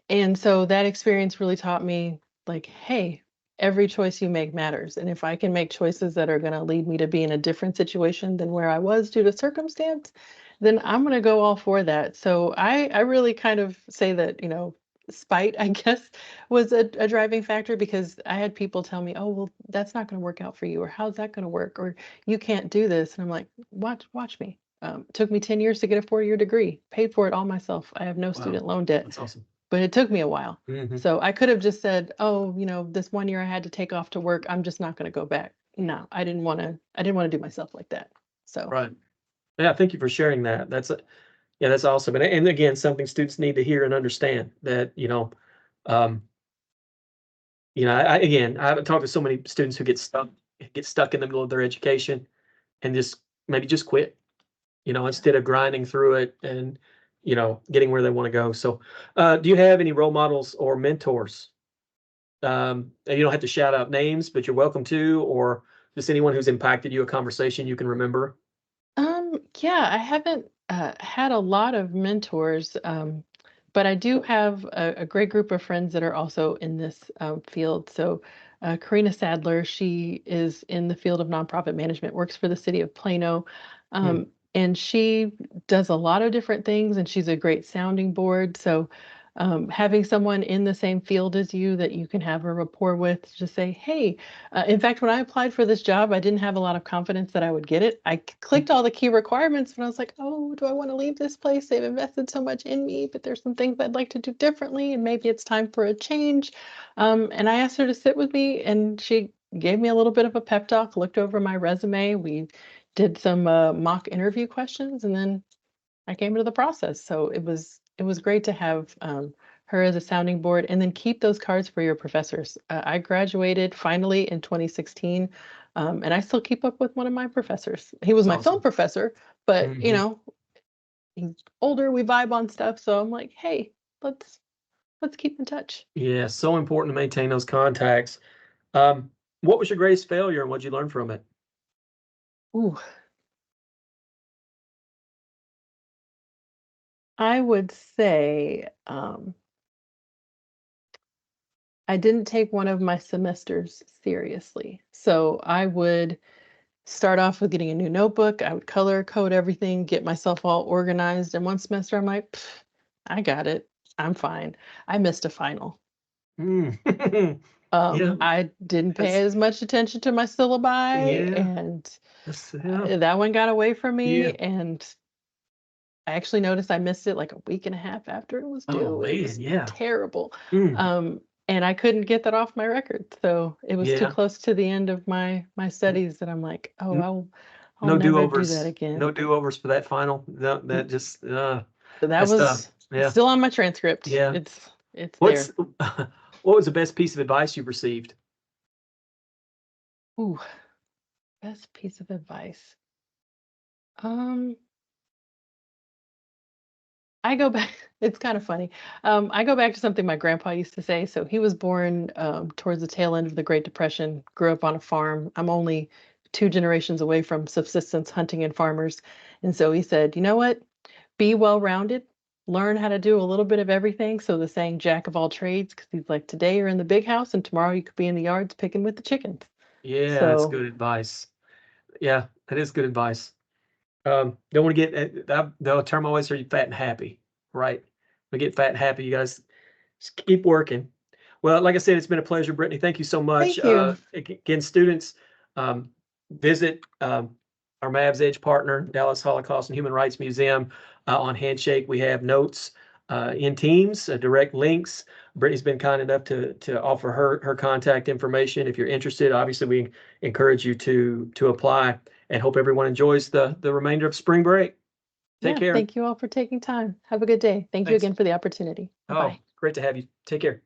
and so that experience really taught me, like, hey, every choice you make matters. And if I can make choices that are going to lead me to be in a different situation than where I was due to circumstance, then I'm going to go all for that. So I really kind of say that, spite, I guess, was a driving factor, because I had people tell me, oh, well, that's not going to work out for you, or how's that going to work, or you can't do this. And I'm like, watch me. Took me 10 years to get a 4-year degree, paid for it all myself. I have no student loan debt. That's awesome. But it took me a while. Mm-hmm. So I could have just said, oh, this 1 year I had to take off to work, I'm just not going to go back. No, I didn't want to do myself like that. So Right. Yeah, thank you for sharing that. That's awesome. And again, something students need to hear and understand that, um, I've talked to so many students who get stuck in the middle of their education and just quit, instead of grinding through it and, getting where they want to go. So, do you have any role models or mentors? And you don't have to shout out names, but you're welcome to, or just anyone who's impacted you, a conversation you can remember. yeah, I haven't had a lot of mentors, but I do have a great group of friends that are also in this field. So Karina Sadler, she is in the field of nonprofit management, works for the city of Plano. And she does a lot of different things, and she's a great sounding board. So having someone in the same field as you that you can have a rapport with, just say, hey, in fact, when I applied for this job, I didn't have a lot of confidence that I would get it. I clicked all the key requirements, but I was like, oh, do I want to leave this place? They've invested so much in me, but there's some things I'd like to do differently, and maybe it's time for a change. And I asked her to sit with me, and she gave me a little bit of a pep talk, looked over my resume. We did some mock interview questions, and then I came into the process. So it was great to have her as a sounding board, and then keep those cards for your professors. I graduated finally in 2016, and I still keep up with one of my professors. He was my film professor, but he's older. We vibe on stuff, so I'm like, hey, let's keep in touch. Yeah, so important to maintain those contacts. What was your greatest failure and what'd you learn from it? Ooh. I would say I didn't take one of my semesters seriously. So I would start off with getting a new notebook. I would color code everything, get myself all organized. And one semester, I'm like, I got it. I'm fine. I missed a final. Yeah, I didn't pay as much attention to my syllabi, yeah, and yeah. that one got away from me. Yeah. And I actually noticed I missed it like a week and a half after it was Oh, due. It man, was yeah. terrible. Mm, And I couldn't get that off my record. So it was too yeah. close to the end of my studies that I'm like, oh, N- I'll No never do that do-overs. again. No do-overs for that final. No, that just So that that's tough. was Yeah. still on my transcript. Yeah. It's What's there. what was the best piece of advice you've received? Ooh, best piece of advice. Um, I go back, it's kind of funny. I go back to something my grandpa used to say. So he was born towards the tail end of the Great Depression, grew up on a farm. I'm only 2 generations away from subsistence hunting and farmers. And so he said, you know what? Be well-rounded, learn how to do a little bit of everything. So the saying jack of all trades, because he's like, today you're in the big house and tomorrow you could be in the yards picking with the chickens. Yeah, that's So good advice. Yeah, that is good advice. Don't want to get the term I always hear, you fat and happy, right? We get fat and happy. You guys just keep working. Well, like I said, it's been a pleasure, Brittni. Thank you so much. thank you. Again, students, visit our Mavs Edge partner, Dallas Holocaust and Human Rights Museum, on Handshake. We have notes in Teams, direct links. Brittni's been kind enough to offer her contact information. If you're interested, obviously we encourage you to apply, and hope everyone enjoys the remainder of spring break. Take Yeah, care. thank you all for taking time. Have a good day. Thank you Thanks. again for the opportunity. Oh, Bye-bye. great to have you. Take care.